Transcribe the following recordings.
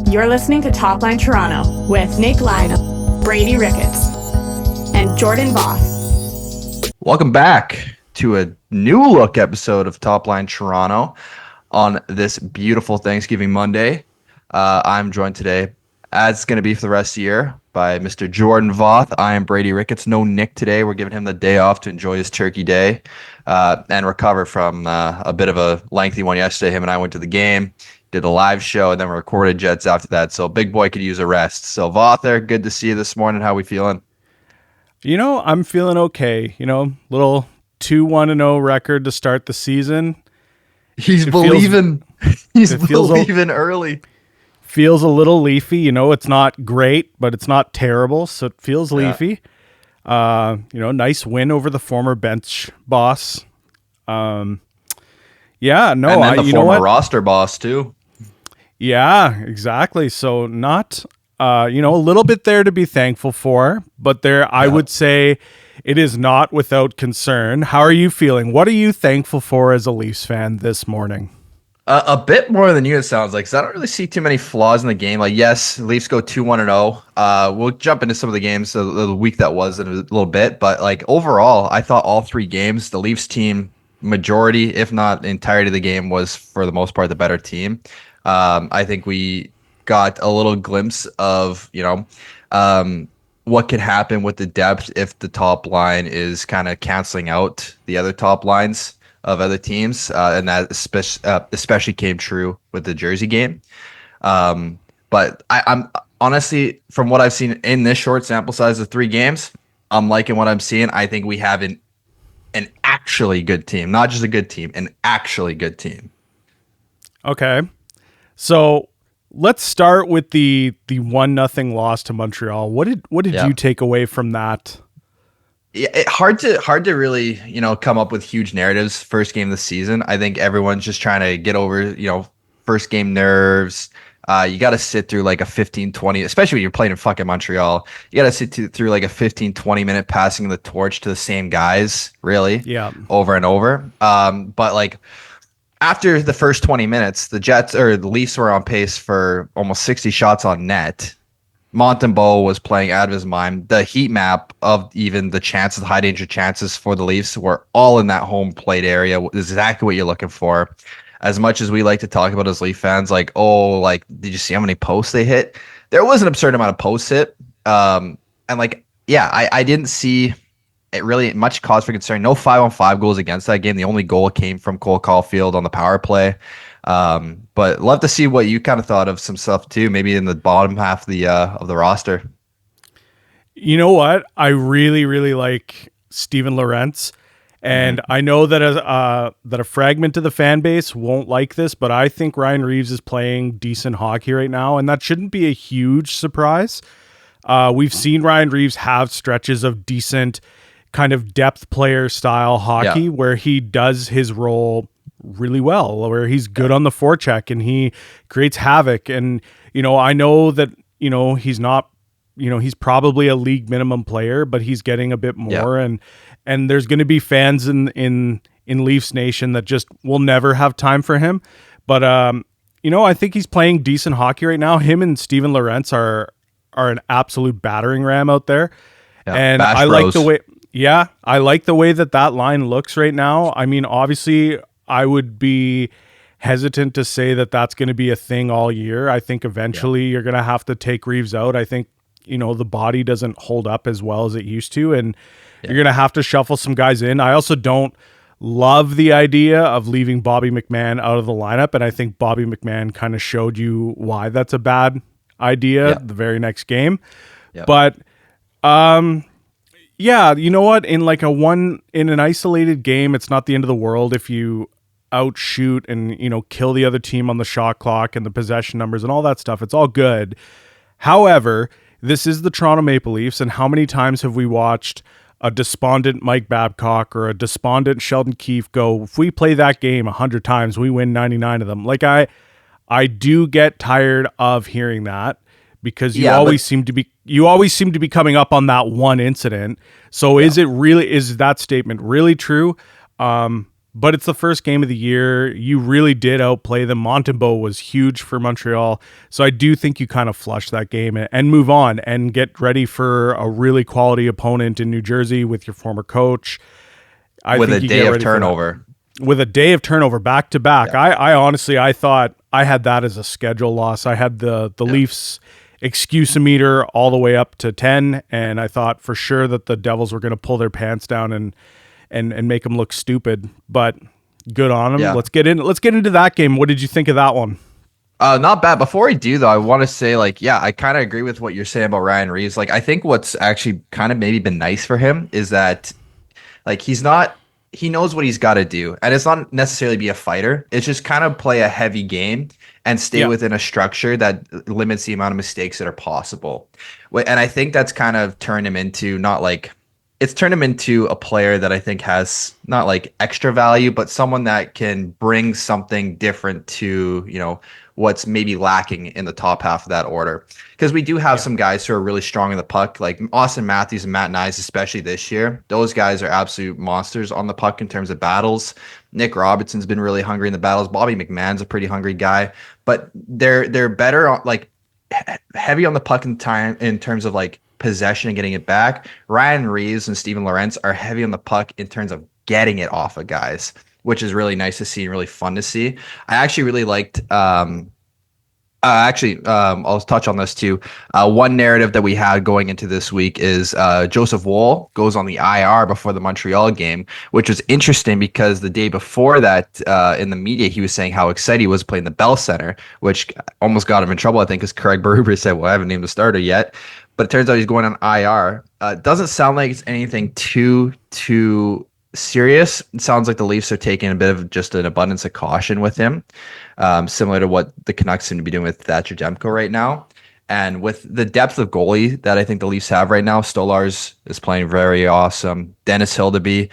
You're listening to Top Line Toronto with Nick Lyne, Brady Ricketts, and Jordan Voth. Welcome back to a new look episode of Top Line Toronto on this beautiful Thanksgiving Monday. I'm joined today, as it's going to be for the rest of the year, by Mr. Jordan Voth. I am Brady Ricketts. No Nick today. We're giving him the day off to enjoy his turkey day and recover from a bit of a lengthy one yesterday. Him and I went to the game, did a live show, and then we recorded Jets after that. So big boy could use a rest. So Voth there, good to see you this morning. How we feeling? You know, I'm feeling okay. Little 2-1-0 record to start the season. He's believing early. Feels a little leafy. It's not great, but it's not terrible, so it feels leafy. Nice win over the former bench boss. And then the former roster boss too. Yeah, exactly. So not a little bit there to be thankful for, but I would say it is not without concern. How are you feeling? What are you thankful for as a Leafs fan this morning? A bit more than you, it sounds like, because I don't really see too many flaws in the game. Like, yes, Leafs go 2-1-0. We'll jump into some of the games the week that was in a little bit, but like overall, I thought all three games, the Leafs team, majority, if not entirety of the game, was for the most part the better team. I think we got a little glimpse of what could happen with the depth if the top line is kind of canceling out the other top lines of other teams, and that especially came true with the Jersey game. But I'm honestly, from what I've seen in this short sample size of 3 games, I'm liking what I'm seeing. I think we have an actually good team, not just a good team, an actually good team. Okay. So let's start with the 1-0 loss to Montreal. What did you take away from that? Yeah, hard to really, come up with huge narratives first game of the season. I think everyone's just trying to get over, first game nerves. You got to sit through like a 15-20, especially when you're playing in fucking Montreal. You got to sit through like a 15-20 minute passing the torch to the same guys, really, over and over. But like after the first 20 minutes, the Leafs were on pace for almost 60 shots on net. Montembeault was playing out of his mind. The heat map of even the chances, the high danger chances for the Leafs were all in that home plate area. Exactly what you're looking for. As much as we like to talk about as Leaf fans, did you see how many posts they hit? There was an absurd amount of posts hit. I didn't see it really much cause for concern. No 5-on-5 goals against that game. The only goal came from Cole Caulfield on the power play. But love to see what you kind of thought of some stuff too, maybe in the bottom half of the roster. You know what? I really, really like Steven Lorentz. And I know that a fragment of the fan base won't like this, but I think Ryan Reeves is playing decent hockey right now, and that shouldn't be a huge surprise. We've seen Ryan Reeves have stretches of decent kind of depth player style hockey where he does his role really well, where he's good on the forecheck and he creates havoc. And, I know that, he's not, he's probably a league minimum player, but he's getting a bit more. And there's going to be fans in Leafs Nation that just will never have time for him. But, I think he's playing decent hockey right now. Him and Steven Lorentz are an absolute battering ram out there. Yeah, and I like the way that line looks right now. I mean, obviously I would be hesitant to say that that's going to be a thing all year. I think eventually you're going to have to take Reeves out. I think, the body doesn't hold up as well as it used to, and you're going to have to shuffle some guys in. I also don't love the idea of leaving Bobby McMann out of the lineup, and I think Bobby McMann kind of showed you why that's a bad idea the very next game. But you know what? In an isolated game, it's not the end of the world if you outshoot and kill the other team on the shot clock and the possession numbers and all that stuff. It's all good. However, this is the Toronto Maple Leafs, and how many times have we watched a despondent Mike Babcock or a despondent Sheldon Keefe go, if we play that game 100 times, we win 99 of them? Like, I do get tired of hearing that, because you always seem to be coming up on that one incident. So is that statement really true? but it's the first game of the year. You really did outplay them. Montembeault was huge for Montreal. So I do think you kind of flush that game and move on and get ready for a really quality opponent in New Jersey with your former coach. With a day of turnover. With a day of turnover back to back. Yeah. I honestly, I thought I had that as a schedule loss. I had the Leafs excuse-meter all the way up to 10, and I thought for sure that the Devils were going to pull their pants down and make them look stupid. But good on them. Yeah. Let's get into that game. What did you think of that one? Not bad. Before we do though, I want to say I kind of agree with what you're saying about Ryan Reeves. I think what's actually kind of maybe been nice for him is that he knows what he's got to do, and it's not necessarily be a fighter. It's just kind of play a heavy game and stay within a structure that limits the amount of mistakes that are possible. And I think that's kind of turned him into it's turned him into a player that I think has not extra value, but someone that can bring something different to, what's maybe lacking in the top half of that order. Because we do have some guys who are really strong in the puck, like Austin Matthews and Matt Nyes, especially this year. Those guys are absolute monsters on the puck in terms of battles. Nick Robertson's been really hungry in the battles. Bobby McMahon's a pretty hungry guy, but they're better on heavy on the puck in terms of possession and getting it back. Ryan Reeves and Steven Lorentz are heavy on the puck in terms of getting it off of guys, which is really nice to see and really fun to see. I actually really liked I'll touch on this too. One narrative that we had going into this week is Joseph Woll goes on the IR before the Montreal game, which was interesting because the day before that, in the media, he was saying how excited he was playing the Bell Center, which almost got him in trouble, I think, because Craig Berube said, well, I haven't named the starter yet. But it turns out he's going on IR. Doesn't sound like it's anything too serious. It sounds like the Leafs are taking a bit of just an abundance of caution with him, similar to what the Canucks seem to be doing with Thatcher Demko right now. And with the depth of goalie that I think the Leafs have right now, Stolarz is playing very awesome. Dennis Hildeby,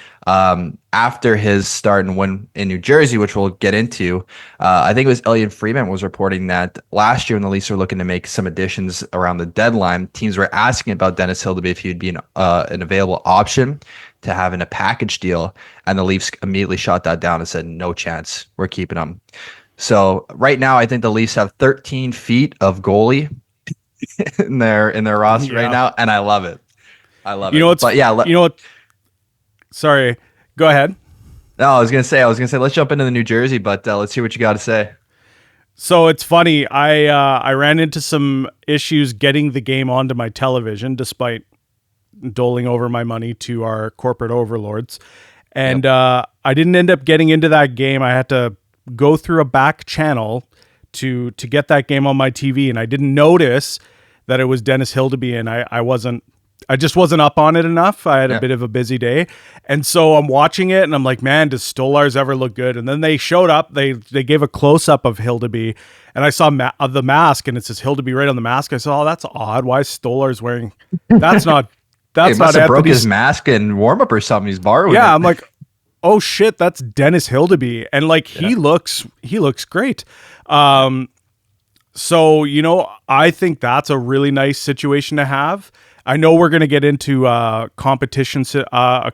after his start and win in New Jersey, which we'll get into, I think it was Elliot Freeman was reporting that last year when the Leafs were looking to make some additions around the deadline, teams were asking about Dennis Hildeby if he'd be an available option to have in a package deal, and the Leafs immediately shot that down and said, no chance, we're keeping him. So right now, I think the Leafs have 13 feet of goalie in their roster right now, and I love it. I love it. Sorry, go ahead. No, I was gonna say, let's jump into the New Jersey, but let's hear what you got to say. So it's funny. I ran into some issues getting the game onto my television, despite doling over my money to our corporate overlords, and I didn't end up getting into that game. I had to go through a back channel to get that game on my TV, and I didn't notice that it was Dennis Hildeby, and I just wasn't up on it enough. I had a bit of a busy day, and so I'm watching it, and I'm like, man, does Stolarz ever look good? And then they showed up. They gave a close up of Hildeby, and I saw the mask, and it says Hildeby right on the mask. I said, oh, that's odd. Why is Stolarz wearing? That's not. That's must not. Have broke his mask in warm up or something. He's borrowing. Yeah, I'm like, oh shit, that's Dennis Hildeby, and he looks great. So I think that's a really nice situation to have. I know we're going to get into competition, a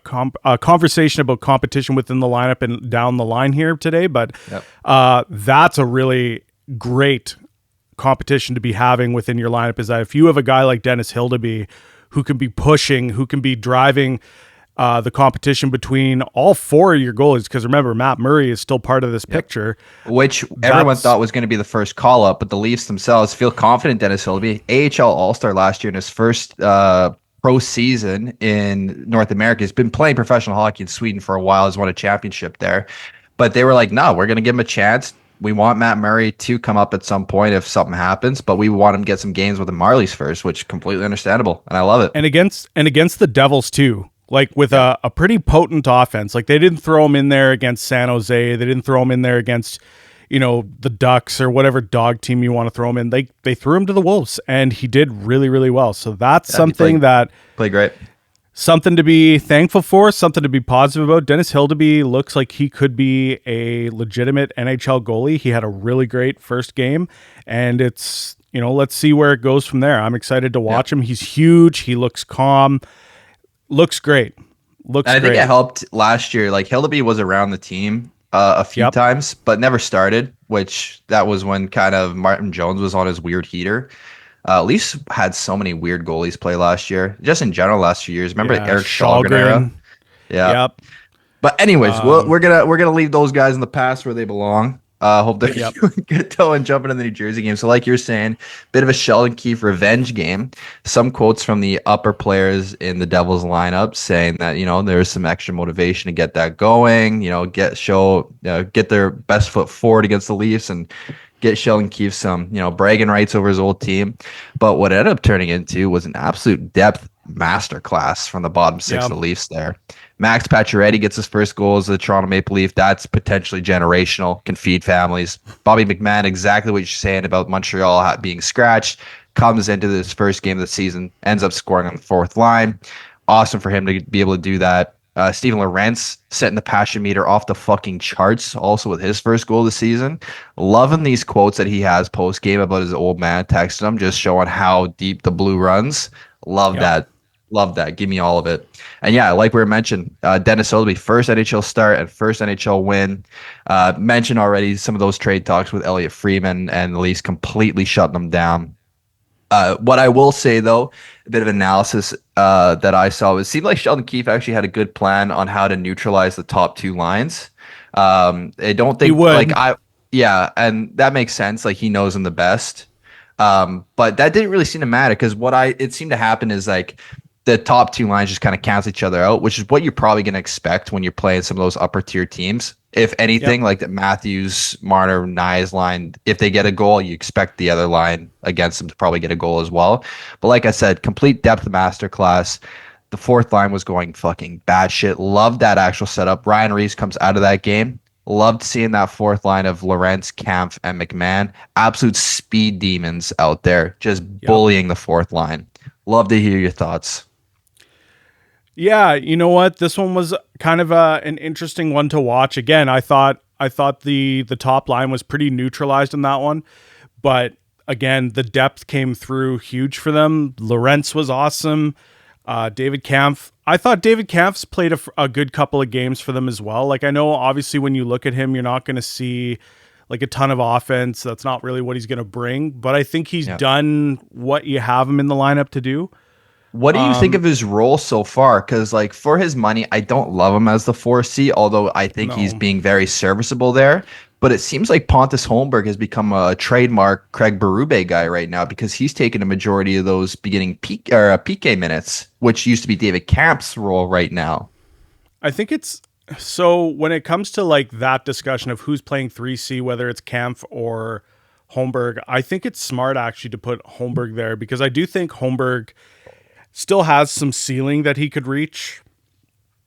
conversation about competition within the lineup and down the line here today, but that's a really great competition to be having within your lineup. Is that if you have a guy like Dennis Hildeby who can be pushing, who can be driving the competition between all four of your goalies, because remember, Matt Murray is still part of this picture. Which everyone thought was going to be the first call-up, but the Leafs themselves feel confident Dennis Hildeby, AHL All-Star last year in his first pro season in North America. He's been playing professional hockey in Sweden for a while. He's won a championship there. But they were like, no, we're going to give him a chance. We want Matt Murray to come up at some point if something happens, but we want him to get some games with the Marlies first, which is completely understandable, and I love it. And against the Devils too. With a pretty potent offense. They didn't throw him in there against San Jose. They didn't throw him in there against, the Ducks or whatever dog team you want to throw him in. They threw him to the Wolves, and he did really, really well. So that's something that played great. Something to be thankful for, something to be positive about. Dennis Hildeby looks like he could be a legitimate NHL goalie. He had a really great first game, and it's, let's see where it goes from there. I'm excited to watch him. He's huge. He looks calm. Looks great. Looks And I think it great. helped last year. Like Hildeby was around the team a few Yep. times, but never started, which that was when kind of Martin Jones was on his weird heater. Leafs had so many weird goalies play last year, just in general last few years. Remember the Yeah. Eric Shalgren era? Shalgren. Yeah. Yep. But anyways, Um, we're gonna leave those guys in the past where they belong. Hope they're yep. doing good though and jumping in the New Jersey game. So, like you're saying, bit of a Sheldon Keefe revenge game. Some quotes from the upper players in the Devils lineup saying that there's some extra motivation to get that going. Get their best foot forward against the Leafs and get Sheldon Keefe some bragging rights over his old team. But what it ended up turning into was an absolute depth masterclass from the bottom six Yep. of the Leafs there. Max Pacioretty gets his first goal as a Toronto Maple Leaf. That's potentially generational, can feed families. Bobby McMahon, exactly what you're saying about Montreal being scratched, comes into this first game of the season, ends up scoring on the fourth line. Awesome for him to be able to do that. Steven Lorentz setting the passion meter off the fucking charts also with his first goal of the season. Loving these quotes that he has post game about his old man texting him, just showing how deep the blue runs. Love Yep. that. Love that. Give me all of it. And yeah, like we were mentioned, Dennis Oldby, first NHL start and first NHL win. Mentioned already some of those trade talks with Elliot Freeman and the Leafs completely shutting them down. What I will say, though, a bit of analysis that I saw, it seemed like Sheldon Keefe actually had a good plan on how to neutralize the top two lines. I don't He think, would. yeah, and that makes sense. Like, he knows them the best. But that didn't really seem to matter because it seemed to happen is like the top two lines just kind of cancel each other out, which is what you're probably going to expect when you're playing some of those upper tier teams. If anything, Yep. like the Matthews, Marner, Nyes line, if they get a goal, you expect the other line against them to probably get a goal as well. But like I said, complete depth masterclass. The fourth line was going fucking bad shit. Loved that actual setup. Ryan Reeves comes out of that game. Loved seeing that fourth line of Lorentz, Kampf, and McMahon. Absolute speed demons out there, just Yep. bullying the fourth line. Love to hear your thoughts. Yeah, you know what? This one was kind of an interesting one to watch. Again, I thought the top line was pretty neutralized in that one, but again, the depth came through huge for them. Lorentz was awesome. David Kampf. I thought David Kampf's played a good couple of games for them as well. Like I know, obviously, when you look at him, you're not going to see like a ton of offense. That's not really what he's going to bring. But I think he's Yeah. done what you have him in the lineup to do. What do you think of his role so far? Because, like, for his money, I don't love him as the 4C, although I think he's No. being very serviceable there. But it seems like Pontus Holmberg has become a trademark Craig Berube guy right now because he's taken a majority of those beginning PK minutes, which used to be David Kamp's role right now. I think it's so when it comes to like that discussion of who's playing 3C, whether it's Kampf or Holmberg, I think it's smart actually to put Holmberg there because I do think Holmberg still has some ceiling that he could reach.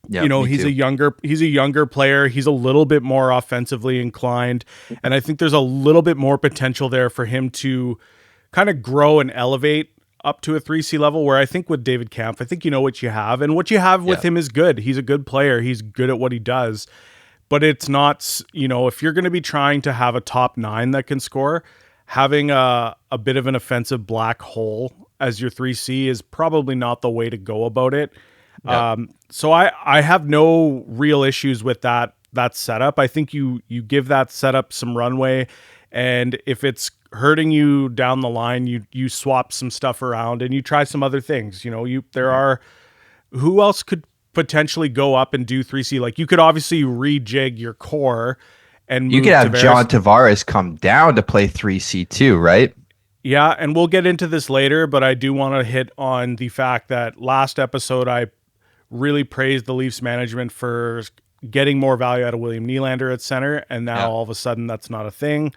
Yeah, You know, me he's too. a younger player. He's a little bit more offensively inclined, and I think there's a little bit more potential there for him to kind of grow and elevate up to a 3C level where I think with David Kampf, I think you know what you have and what you have with Yeah. him is good. He's a good player. He's good at what he does. But it's not, if you're going to be trying to have a top 9 that can score, having a bit of an offensive black hole as your 3C is probably not the way to go about it. Yeah. So I have no real issues with that setup. I think you give that setup some runway, and if it's hurting you down the line, you swap some stuff around and you try some other things. There are who else could potentially go up and do 3C? Like you could obviously rejig your core and You move could have John Tavares. Tavares come down to play 3C2, right? Yeah, and we'll get into this later, but I do want to hit on the fact that last episode I really praised the Leafs management for getting more value out of William Nylander at center, and now Yeah. all of a sudden that's not a thing.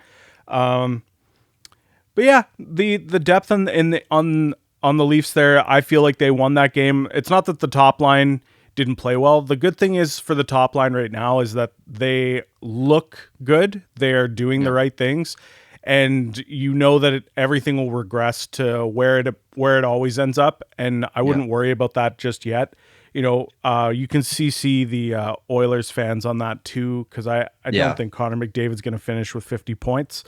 But yeah, the depth on the Leafs there, I feel like they won that game. It's not that the top line didn't play well. The good thing is for the top line right now is that they look good. They are doing the right things, and you know that everything will regress to where it always ends up. And I wouldn't worry about that just yet. You can CC the Oilers fans on that too, because I Yeah. don't think Connor McDavid's going to finish with 50 points.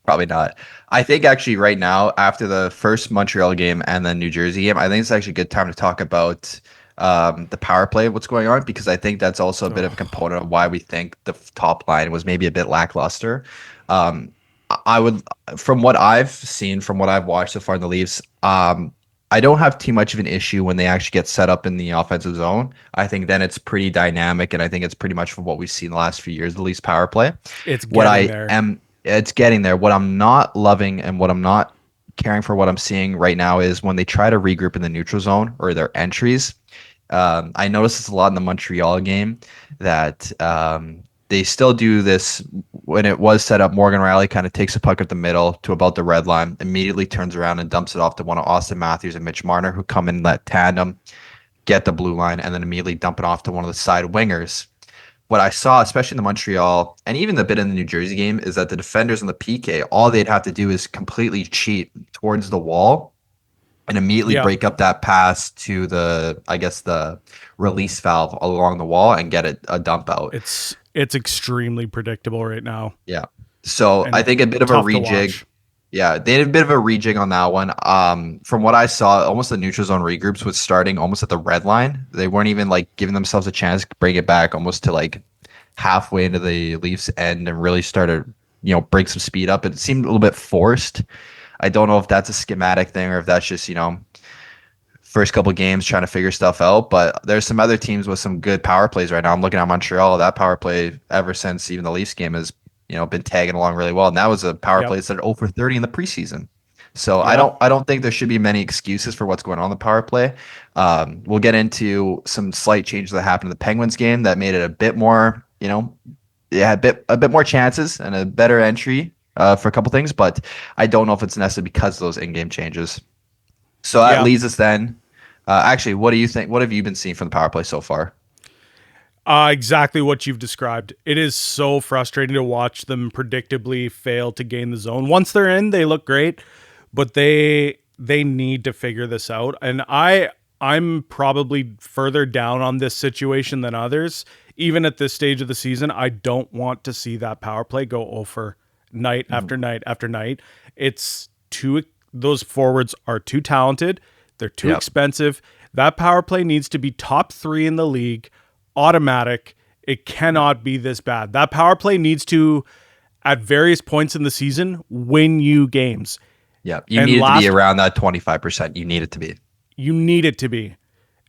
Probably not. I think actually right now, after the first Montreal game and then New Jersey game, I think it's actually a good time to talk about the power play, what's going on, because I think that's also a bit of a component of why we think the top line was maybe a bit lackluster. Um, I would, from what I've seen, from what I've watched so far in the Leafs, I don't have too much of an issue when they actually get set up in the offensive zone. I think then it's pretty dynamic, and I think it's pretty much from what we've seen the last few years, the Leafs power play. It's What getting I there. am, it's getting there. What I'm not loving and what I'm not caring for what I'm seeing right now is when they try to regroup in the neutral zone or their entries. I noticed this a lot in the Montreal game that they still do this when it was set up. Morgan Riley kind of takes a puck at the middle to about the red line, immediately turns around and dumps it off to one of Austin Matthews and Mitch Marner, who come in that tandem, get the blue line, and then immediately dump it off to one of the side wingers. What I saw, especially in the Montreal and even the bit in the New Jersey game, is that the defenders on the PK, all they'd have to do is completely cheat towards the wall and immediately Yeah. break up that pass to the, I guess, the release valve along the wall and get it a dump out. It's extremely predictable right now Yeah. So I and think a bit of a tough to rejig. watch. Yeah, they did a bit of a rejig on that one. From what I saw, almost the neutral zone regroups was starting almost at the red line. They weren't even like giving themselves a chance to bring it back almost to like halfway into the Leafs end and really started, break some speed up. It seemed a little bit forced. I don't know if that's a schematic thing or if that's just, first couple games trying to figure stuff out. But there's some other teams with some good power plays right now. I'm looking at Montreal. That power play ever since even the Leafs game has, been tagging along really well. And that was a power play Yep. that started 0 for 30 in the preseason. So I Yeah. don't think there should be many excuses for what's going on in the power play. We'll get into some slight changes that happened in the Penguins game that made it a bit more, a bit more chances and a better entry for a couple things, but I don't know if it's necessarily because of those in-game changes. So that Yeah. leads us then. Actually, what do you think? What have you been seeing from the power play so far? Exactly what you've described. It is so frustrating to watch them predictably fail to gain the zone. Once they're in, they look great, but they need to figure this out. And I'm probably further down on this situation than others. Even at this stage of the season, I don't want to see that power play go over night after night after night. It's too those forwards are too talented. They're too Yep. expensive. That power play needs to be top 3 in the league, automatic. It cannot be this bad. That power play needs to, at various points in the season, win you games. Yeah, you And need it to be last- around that 25%. You need it to be. You need it to be.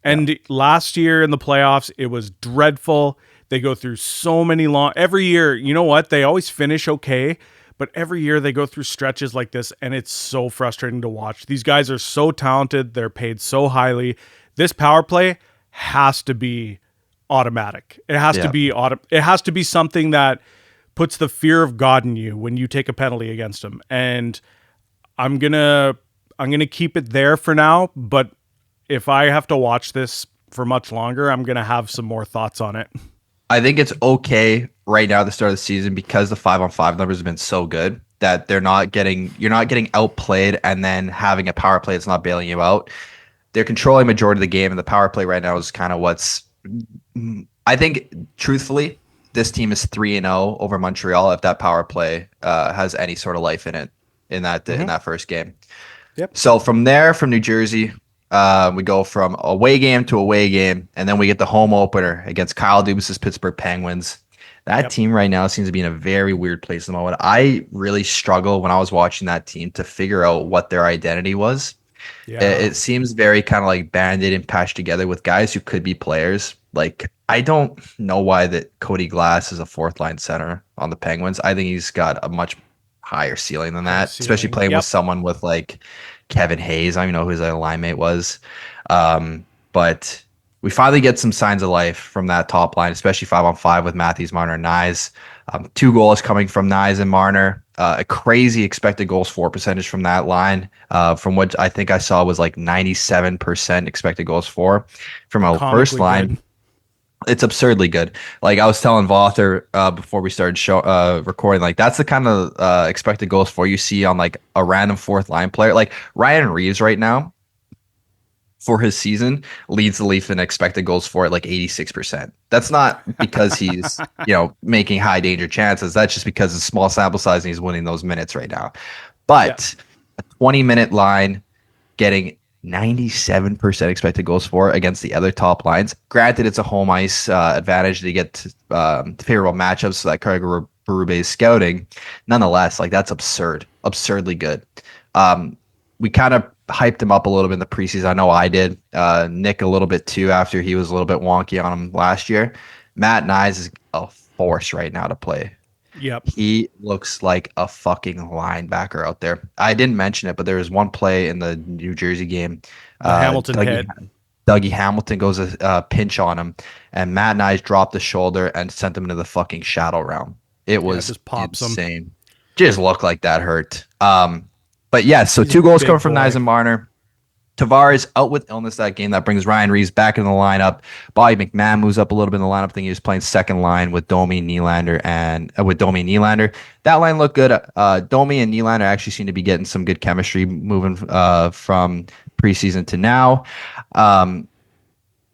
And last year in the playoffs, it was dreadful. They go through so many every year, you know what? They always finish okay, but every year they go through stretches like this, and it's so frustrating to watch. These guys are so talented. They're paid so highly. This power play has to be automatic. It has to be it has to be something that puts the fear of God in you when you take a penalty against them. And I'm gonna keep it there for now, but if I have to watch this for much longer, I'm gonna have some more thoughts on it. I think it's okay right now at the start of the season because the 5-on-5 numbers have been so good that you're not getting outplayed and then having a power play that's not bailing you out. They're controlling majority of the game, and the power play right now is kind of what's. I think, truthfully, this team is 3-0 over Montreal if that power play has any sort of life in it in that first game. Yep. So from there, from New Jersey, we go from away game to away game, and then we get the home opener against Kyle Dubas's Pittsburgh Penguins. That team right now seems to be in a very weird place at the moment. I really struggle when I was watching that team to figure out what their identity was. Yeah. It seems very kind of like banded and patched together with guys who could be players. Like, I don't know why that Cody Glass is a fourth line center on the Penguins. I think he's got a much higher ceiling than that, especially playing with someone with like Kevin Hayes. I don't even know who his line mate was. But we finally get some signs of life from that top line, especially 5-on-5 with Matthews, Marner, and Nyes. 2 goals coming from Nyes and Marner. A crazy expected goals for percentage from that line. From what I think I saw was like 97% expected goals for from a first line. Good. It's absurdly good. Like I was telling Vother before we started recording, like that's the kind of expected goals for you see on like a random fourth line player. Like Ryan Reeves right now for his season leads the Leaf in expected goals for at like 86%. That's not because he's, making high danger chances. That's just because it's small sample size and he's winning those minutes right now. But a 20-minute line getting 97% expected goals for against the other top lines. Granted, it's a home ice advantage to get favorable matchups so that Craig Berube's scouting. Nonetheless, like that's absurdly good. We kind of hyped him up a little bit in the preseason. I know I did. Nick a little bit too after he was a little bit wonky on him last year. Matt Nyes is a force right now to play. Yep. He looks like a fucking linebacker out there. I didn't mention it, but there was one play in the New Jersey game. The Hamilton hit. Dougie Hamilton goes a pinch on him, and Matt Nyes dropped the shoulder and sent him into the fucking shadow realm. It was just pops insane. him. Just looked like that hurt. But yeah, so He's 2 goals big coming from boy. Nyes and Marner. Tavares out with illness that game. That brings Ryan Reeves back in the lineup. Bobby McMahon moves up a little bit in the lineup. I think he was playing second line with Domi, Nylander, and That line looked good. Domi and Nylander actually seem to be getting some good chemistry moving from preseason to now.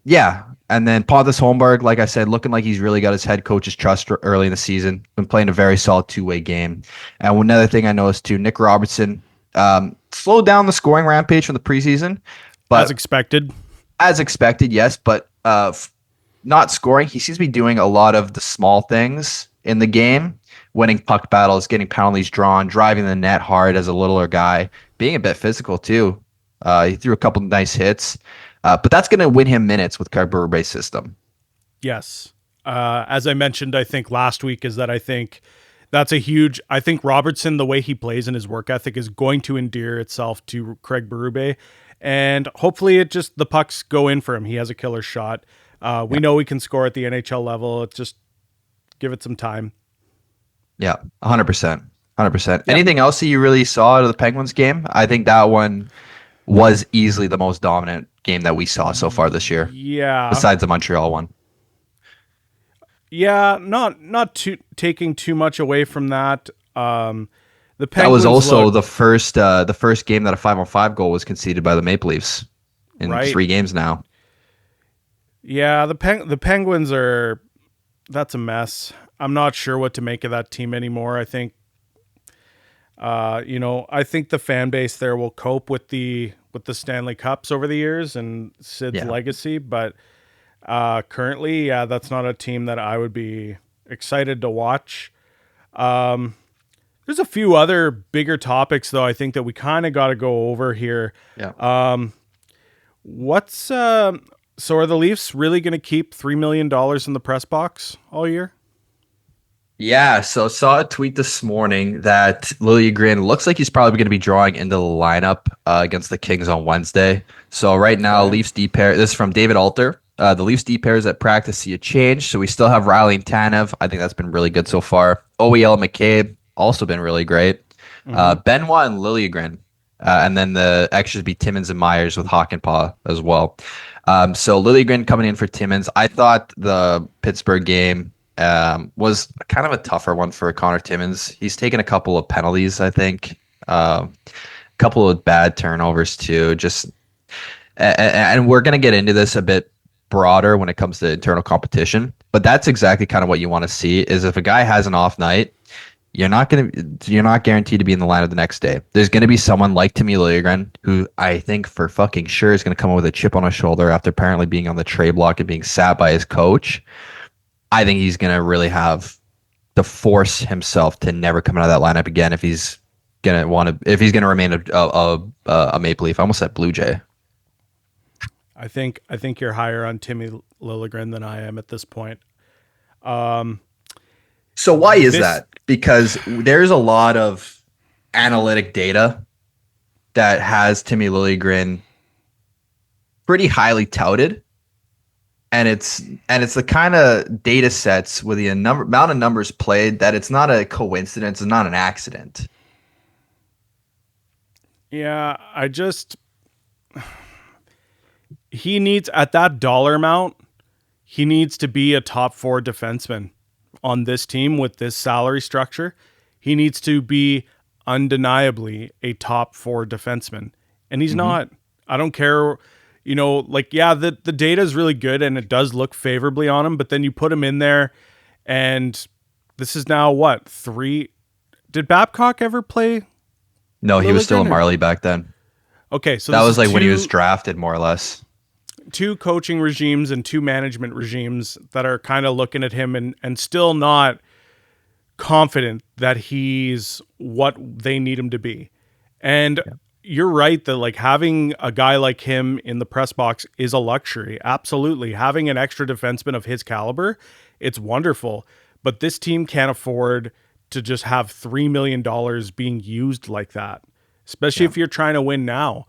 Yeah. And then Pontus Holmberg, like I said, looking like he's really got his head coach's trust early in the season. Been playing a very solid 2-way game. And another thing I noticed too, Nick Robertson slowed down the scoring rampage from the preseason, but As expected, yes. But not scoring, he seems to be doing a lot of the small things in the game, winning puck battles, getting penalties drawn, driving the net hard as a littler guy, being a bit physical too. He threw a couple of nice hits, but that's going to win him minutes with Craig Berube's system. yes. As I mentioned, I think last week is that I think that's a huge. I think Robertson, the way he plays and his work ethic, is going to endear itself to Craig Berube, and hopefully, the pucks go in for him. He has a killer shot. We know he can score at the NHL level. Just give it some time. Yeah, 100%. 100%. Anything else that you really saw out of the Penguins game? I think that one was easily the most dominant game that we saw so far this year. Yeah. Besides the Montreal one. Yeah, not taking too much away from that. The Penguins That was also the first game that a 5-on-5 goal was conceded by the Maple Leafs in 3 games now. Yeah, the Penguins are. That's a mess. I'm not sure what to make of that team anymore. I think, I think the fan base there will cope with the Stanley Cups over the years and Sid's legacy, but currently, that's not a team that I would be excited to watch. There's a few other bigger topics, though, I think that we kind of got to go over here. Yeah. So are the Leafs really going to keep $3 million in the press box all year? Yeah, so saw a tweet this morning that Liljegren looks like he's probably going to be drawing into the lineup against the Kings on Wednesday. So right now, Leafs D pair. This is from David Alter. The Leafs D pairs at practice see a change. So we still have Riley and Tanev. I think that's been really good so far. OEL and McCabe also been really great. Benoit and Liljegren. And then the extras be Timmins and Myers with Hakanpää as well. So Liljegren coming in for Timmins. I thought the Pittsburgh game was kind of a tougher one for Connor Timmins. He's taken a couple of penalties, I think. A couple of bad turnovers too. And we're going to get into this a bit broader when it comes to internal competition. But that's exactly kind of what you want to see is if a guy has an off night, you're not guaranteed to be in the lineup the next day. There's going to be someone like Timothy Liljegren, who I think for fucking sure is going to come up with a chip on his shoulder after apparently being on the trade block and being sat by his coach. I think he's going to really have to force himself to never come out of that lineup again if he's going to remain a Maple Leaf. I almost said Blue Jay. I think you're higher on Timmy Liljegren than I am at this point. So why is that? Because there's a lot of analytic data that has Timmy Liljegren pretty highly touted. And it's the kind of data sets with the amount of numbers played that it's not a coincidence, it's not an accident. Yeah, he needs, at that dollar amount, he needs to be a top 4 defenseman on this team with this salary structure. He needs to be undeniably a top 4 defenseman. And he's not. I don't care. The data is really good and it does look favorably on him, but then you put him in there and this is now what, 3? Did Babcock ever play? No, he was still a Marley back then. Okay, so That this was is like when he two- was drafted, more or less. two coaching regimes and two management regimes that are kind of looking at him and still not confident that he's what they need him to be. And you're right that like having a guy like him in the press box is a luxury. Absolutely. Having an extra defenseman of his caliber, it's wonderful. But this team can't afford to just have $3 million being used like that, especially if you're trying to win now.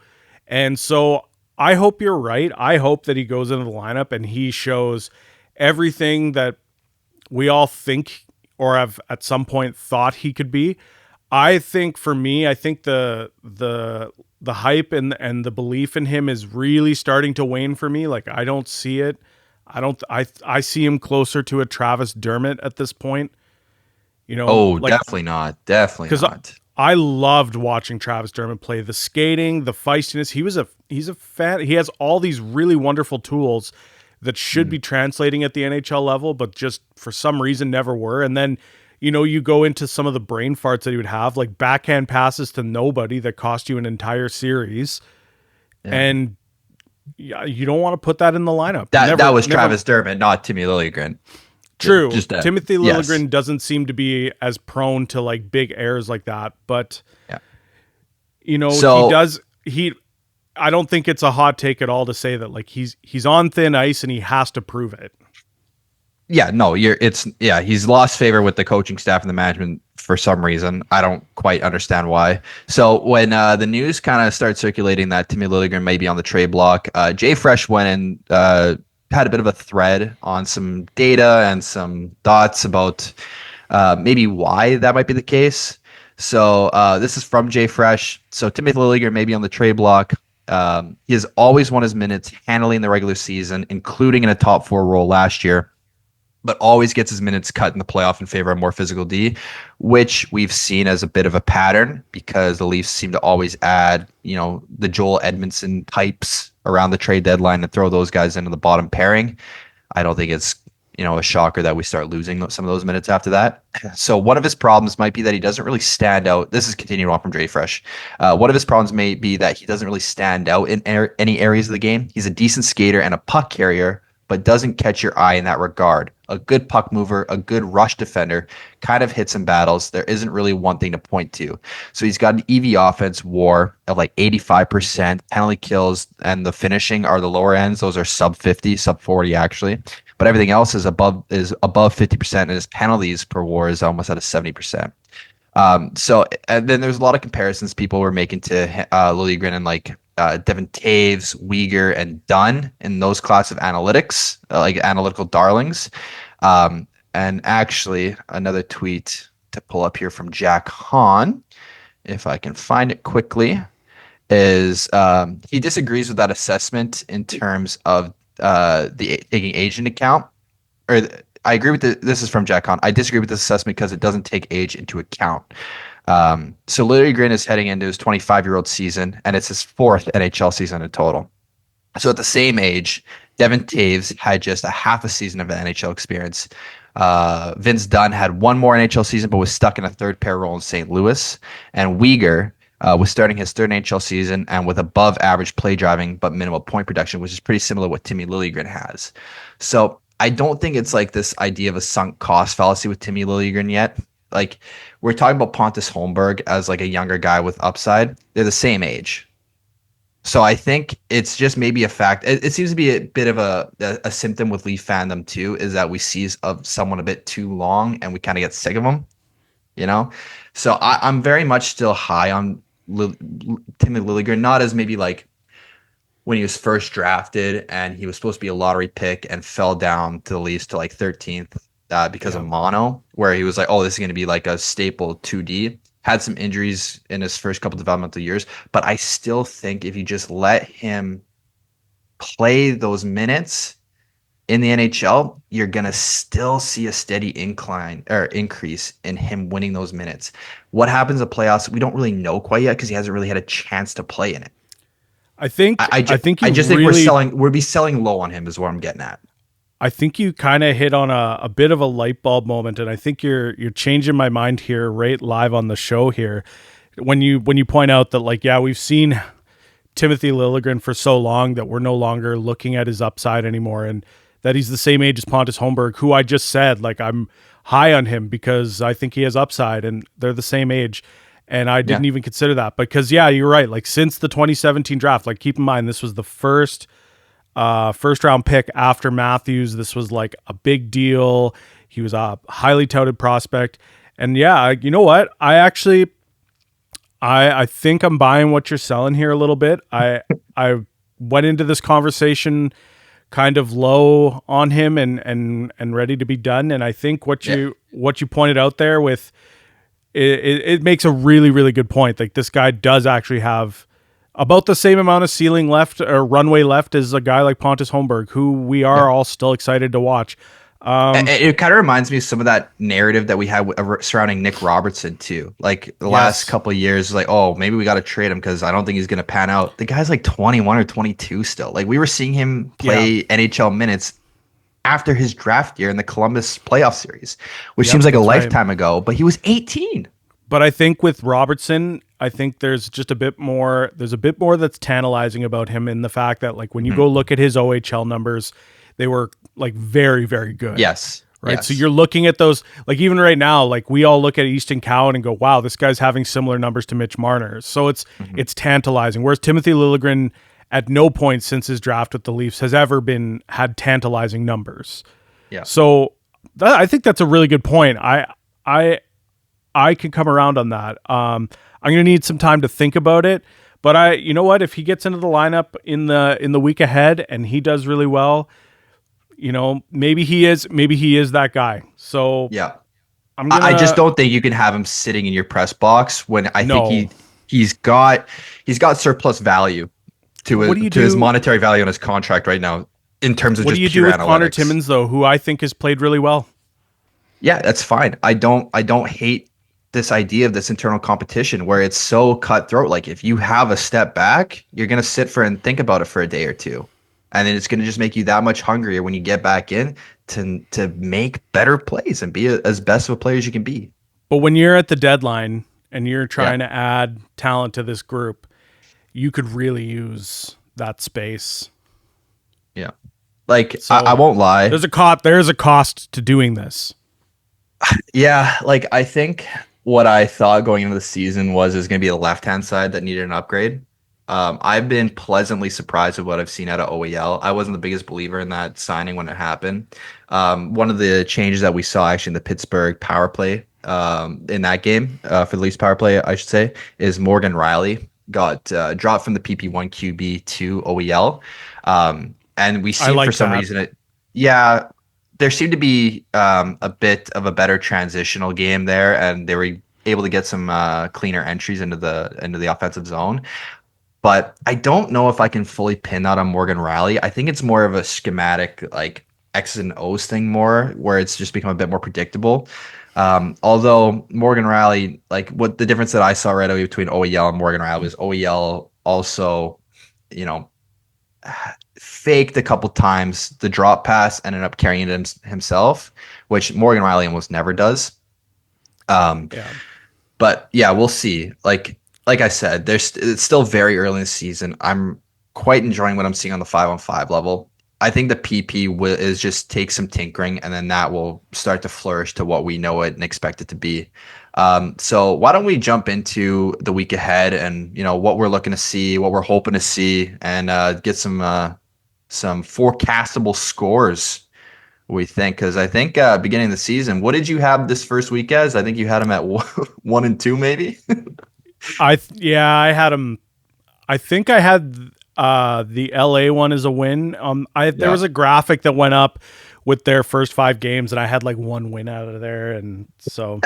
And so I hope you're right. I hope that he goes into the lineup and he shows everything that we all think or have at some point thought he could be. I think for me, I think the hype and the belief in him is really starting to wane for me. Like I don't see it. I see him closer to a Travis Dermott at this point. You know, Oh, like definitely not. Definitely because not. I loved watching Travis Dermott play. The skating, the feistiness. He's a fan. He has all these really wonderful tools that should be translating at the NHL level, but just for some reason never were. And then, you know, you go into some of the brain farts that he would have, like backhand passes to nobody that cost you an entire series. Yeah. And yeah, you don't want to put that in the lineup. That was Travis Dermott, not Timmy Liljegren. True. Just that. Timothy Yes. Liljegren doesn't seem to be as prone to like big errors like that, but Yeah. you know, So- he does. I don't think it's a hot take at all to say that like he's on thin ice and he has to prove it. Yeah, no, he's lost favor with the coaching staff and the management for some reason. I don't quite understand why. So when the news kind of started circulating that Timmy Liljegren may be on the trade block, Jay Fresh went and had a bit of a thread on some data and some thoughts about maybe why that might be the case. So this is from Jay Fresh. So Timothy Liljegren may be on the trade block. He has always won his minutes handily in the regular season, including in a top 4 role last year, but always gets his minutes cut in the playoff in favor of more physical D, which we've seen as a bit of a pattern because the Leafs seem to always add, you know, the Joel Edmondson types around the trade deadline and throw those guys into the bottom pairing. I don't think it's, you know, a shocker that we start losing some of those minutes after that. So one of his problems might be that he doesn't really stand out. This is continuing on from Jay Fresh. One of his problems may be that he doesn't really stand out in any areas of the game. He's a decent skater and a puck carrier, but doesn't catch your eye in that regard. A good puck mover, a good rush defender, kind of hits in battles. There isn't really one thing to point to. So he's got an EV offense WAR of like 85%. Penalty kills and the finishing are the lower ends. Those are sub 50, sub 40 actually. But everything else is above 50%, and his penalties per WAR is almost at a 70%. So and then there's a lot of comparisons people were making to Liljegren and like Devin Taves, Uyghur, and Dunn in those class of analytics, like analytical darlings. And actually, another tweet to pull up here from Jack Hahn, if I can find it quickly, is he disagrees with that assessment in terms of the taking age into account. I agree with this is from Jack Hahn. I disagree with this assessment because it doesn't take age into account. So Liljegren is heading into his 25-year-old season, and it's his 4th NHL season in total. So at the same age, Devin Taves had just a half a season of NHL experience. Vince Dunn had one more NHL season, but was stuck in a third pair role in St. Louis. And Uyghur was starting his third NHL season and with above average play driving, but minimal point production, which is pretty similar to what Timmy Liljegren has. So I don't think it's like this idea of a sunk cost fallacy with Timmy Liljegren yet. Like we're talking about Pontus Holmberg as like a younger guy with upside. They're the same age. So I think it's just maybe a fact. It seems to be a bit of a symptom with Leaf fandom too, is that we see of someone a bit too long and we kind of get sick of them, you know? So I'm very much still high on Timmy Liljegren, not as maybe like when he was first drafted and he was supposed to be a lottery pick and fell down to the Leafs to like 13th because of mono, where he was like, oh, this is going to be like a staple 2D. Had some injuries in his first couple developmental years, but I still think if you just let him play those minutes in the NHL, you're going to still see a steady increase in him winning those minutes. What happens in playoffs, we don't really know quite yet because he hasn't really had a chance to play in it. I think think we'll be selling low on him is what I'm getting at. I think you kind of hit on a bit of a light bulb moment, and I think you're changing my mind here right live on the show here when you point out that like, yeah, we've seen Timothy Liljegren for so long that we're no longer looking at his upside anymore, and that he's the same age as Pontus Holmberg, who I just said, like, I'm high on him because I think he has upside, and they're the same age. And I didn't even consider that because, yeah, you're right. Like, since the 2017 draft, like, keep in mind, this was the first round pick after Matthews. This was like a big deal. He was a highly touted prospect. And yeah, you know what? I think I'm buying what you're selling here a little bit. I went into this conversation kind of low on him and ready to be done. And I think what you pointed out there with it makes a really, really good point. Like, this guy does actually have about the same amount of ceiling left or runway left as a guy like Pontus Holmberg, who we are all still excited to watch. It kind of reminds me of some of that narrative that we had surrounding Nick Robertson too. Like the last couple of years, like, oh, maybe we got to trade him because I don't think he's going to pan out. The guy's like 21 or 22 still. Like, we were seeing him play NHL minutes after his draft year in the Columbus playoff series, which seems like a lifetime ago, but he was 18. But I think with Robertson, I think there's just a bit more. There's a bit more that's tantalizing about him in the fact that, like, when you go look at his OHL numbers, they were like very, very good. Yes. Right. Yes. So you're looking at those, like, even right now, like, we all look at Easton Cowan and go, wow, this guy's having similar numbers to Mitch Marner. So it's tantalizing. Whereas Timothy Liljegren at no point since his draft with the Leafs has ever had tantalizing numbers. Yeah. So I think that's a really good point. I can come around on that. I'm going to need some time to think about it, but you know what, if he gets into the lineup in the week ahead and he does really well, you know, maybe he is that guy. So yeah, I just don't think you can have him sitting in your press box when I think he's got surplus value to his monetary value on his contract right now in terms of what just do you pure do with analytics. Connor Timmins though, who I think has played really well? Yeah, that's fine. I don't hate this idea of this internal competition where it's so cutthroat. Like, if you have a step back, you're going to sit and think about it for a day or two. And then it's going to just make you that much hungrier when you get back in to make better plays and be as best of a player as you can be. But when you're at the deadline and you're trying to add talent to this group, you could really use that space. Yeah. Like, so I won't lie. There's a cost to doing this. Yeah. Like, I think what I thought going into the season was going to be the left-hand side that needed an upgrade. I've been pleasantly surprised with what I've seen out of OEL. I wasn't the biggest believer in that signing when it happened. One of the changes that we saw actually in the Pittsburgh power play in that game for the Leafs power play, I should say, is Morgan Rielly got dropped from the PP1 QB to OEL. And we see for some reason there seemed to be a bit of a better transitional game there, and they were able to get some cleaner entries into the offensive zone. But I don't know if I can fully pin that on Morgan Rielly. I think it's more of a schematic, like, X's and O's thing more, where it's just become a bit more predictable. Although Morgan Rielly, like, what the difference that I saw right away between OEL and Morgan Rielly was OEL also, you know, faked a couple times the drop pass, ended up carrying it himself, which Morgan Rielly almost never does. But yeah, we'll see. Like I said, it's still very early in the season. I'm quite enjoying what I'm seeing on the 5-on-5 level. I think the PP is just take some tinkering, and then that will start to flourish to what we know it and expect it to be. So why don't we jump into the week ahead and, you know, what we're looking to see, what we're hoping to see, and get some forecastable scores, we think. Because I think beginning of the season, what did you have this first week as? I think you had them at 1 and 2 maybe. I had him. I think I had the LA one as a win. There was a graphic that went up with their first 5 games, and I had like 1 win out of there, and so.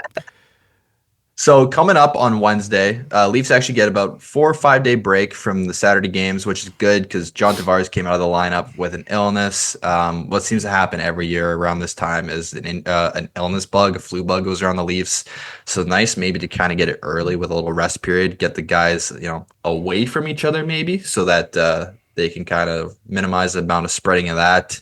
So coming up on Wednesday, Leafs actually get about 4 or 5 day break from the Saturday games, which is good because John Tavares came out of the lineup with an illness. What seems to happen every year around this time is an illness bug, a flu bug goes around the Leafs. So nice maybe to kind of get it early with a little rest period, get the guys, you know, away from each other maybe so that they can kind of minimize the amount of spreading of that.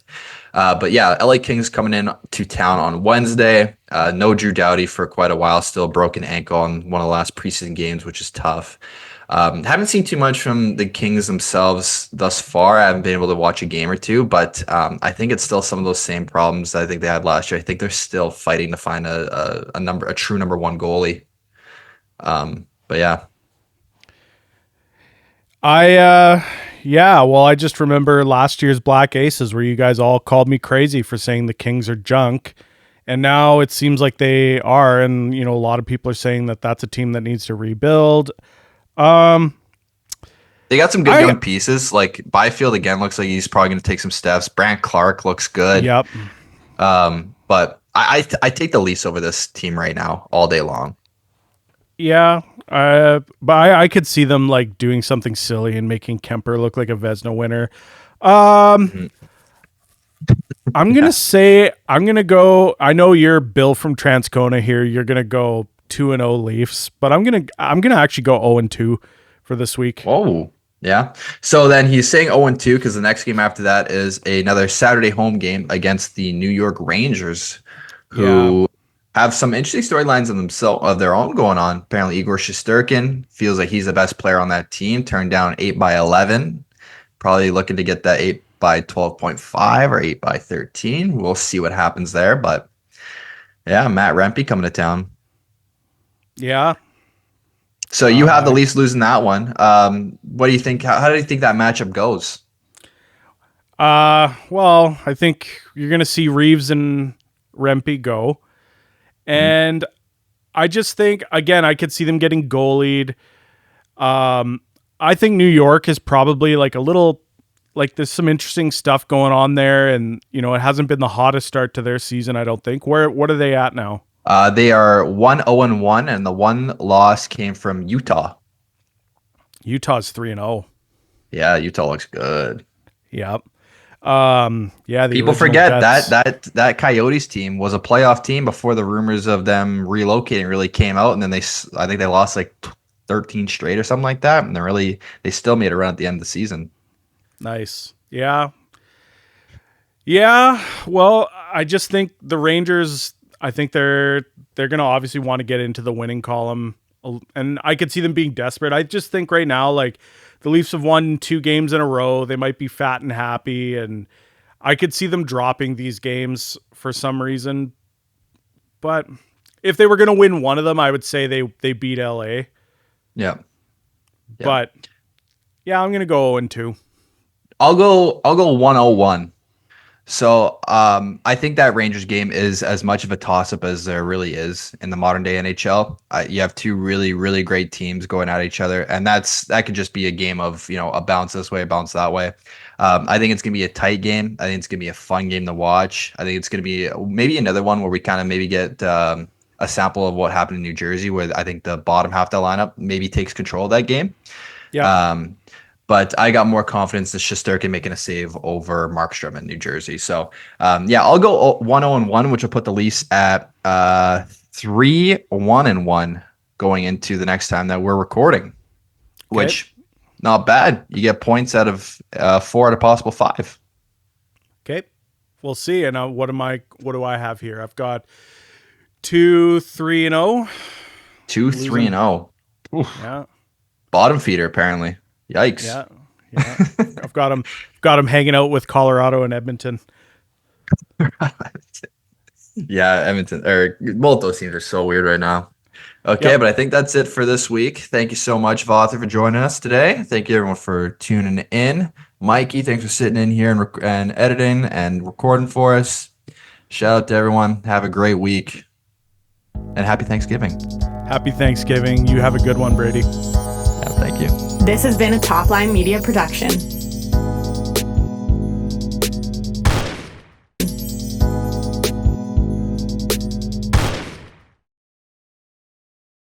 But yeah, LA Kings coming in to town on Wednesday. No Drew Doughty for quite a while, still broken ankle on one of the last preseason games, which is tough. Haven't seen too much from the Kings themselves thus far. I haven't been able to watch a game or two, but I think it's still some of those same problems that I think they had last year. I think they're still fighting to find a true number one goalie. But yeah. I just remember last year's Black Aces where you guys all called me crazy for saying the Kings are junk. And now it seems like they are. And, a lot of people are saying that that's a team that needs to rebuild. They got some good young pieces. Like Byfield again looks like he's probably going to take some steps. Brant Clark looks good. Yep. But I take the Leafs over this team right now all day long. Yeah. But I could see them like doing something silly and making Kemper look like a Vezina winner. I'm going to go. I know you're Bill from Transcona here. You're going to go 2-0 Leafs, but I'm going to actually go 0-2 for this week. Oh, yeah. So then he's saying 0-2 because the next game after that is another Saturday home game against the New York Rangers, who have some interesting storylines of their own going on. Apparently, Igor Shesterkin feels like he's the best player on that team. Turned down 8/11. Probably looking to get that 8/12.5 or 8/13. We'll see what happens there. But yeah, Matt Rempe coming to town. Yeah. So you have the Leafs losing that one. What do you think? How do you think that matchup goes? Well, I think you're going to see Reeves and Rempe go. And I just think, again, I could see them getting goalied. I think New York is probably like a little, like there's some interesting stuff going on there. And, it hasn't been the hottest start to their season, I don't think. What are they at now? They are 1-0-1, and the one loss came from Utah. Utah's 3-0. Yeah, Utah looks good. Yep. People forget that Coyotes team was a playoff team before the rumors of them relocating really came out, and then I think they lost like 13 straight or something like that, and they still made a run at the end of the season. Nice. Yeah. Well, I just think the Rangers, I think they're going to obviously want to get into the winning column, and I could see them being desperate. I just think right now, like, the Leafs have won 2 games in a row. They might be fat and happy, and I could see them dropping these games for some reason. But if they were going to win one of them, I would say they beat LA. Yeah. But yeah, I'm going to go 0-2. I'll go 1-0-1. So I think that Rangers game is as much of a toss-up as there really is in the modern day NHL. You have 2 really, really great teams going at each other, and that could just be a game of a bounce this way, a bounce that way. I think it's going to be a tight game. I think it's going to be a fun game to watch. I think it's going to be maybe another one where we kind of maybe get a sample of what happened in New Jersey, where I think the bottom half of the lineup maybe takes control of that game. Yeah. But I got more confidence that Shesterkin making a save over Markstrom in New Jersey. So, I'll go 1-0-1, which will put the Leafs at 3-1-1 going into the next time that we're recording, which not bad. You get points out of 4 out of possible 5. Okay, we'll see. And what do I have here? I've got 2-3-0. 2-3-0. Yeah. Bottom feeder apparently. Yikes. Yeah. I've got him hanging out with Colorado and Edmonton. Yeah, Edmonton, or both those teams are so weird right now. Okay, but I think that's it for this week. Thank you so much, Vother, for joining us today. Thank you, everyone, for tuning in. Mikey, thanks for sitting in here and editing and recording for us. Shout out to everyone. Have a great week. And happy Thanksgiving. Happy Thanksgiving. You have a good one, Brady. Yeah, thank you. This has been a Top Lyne Media production.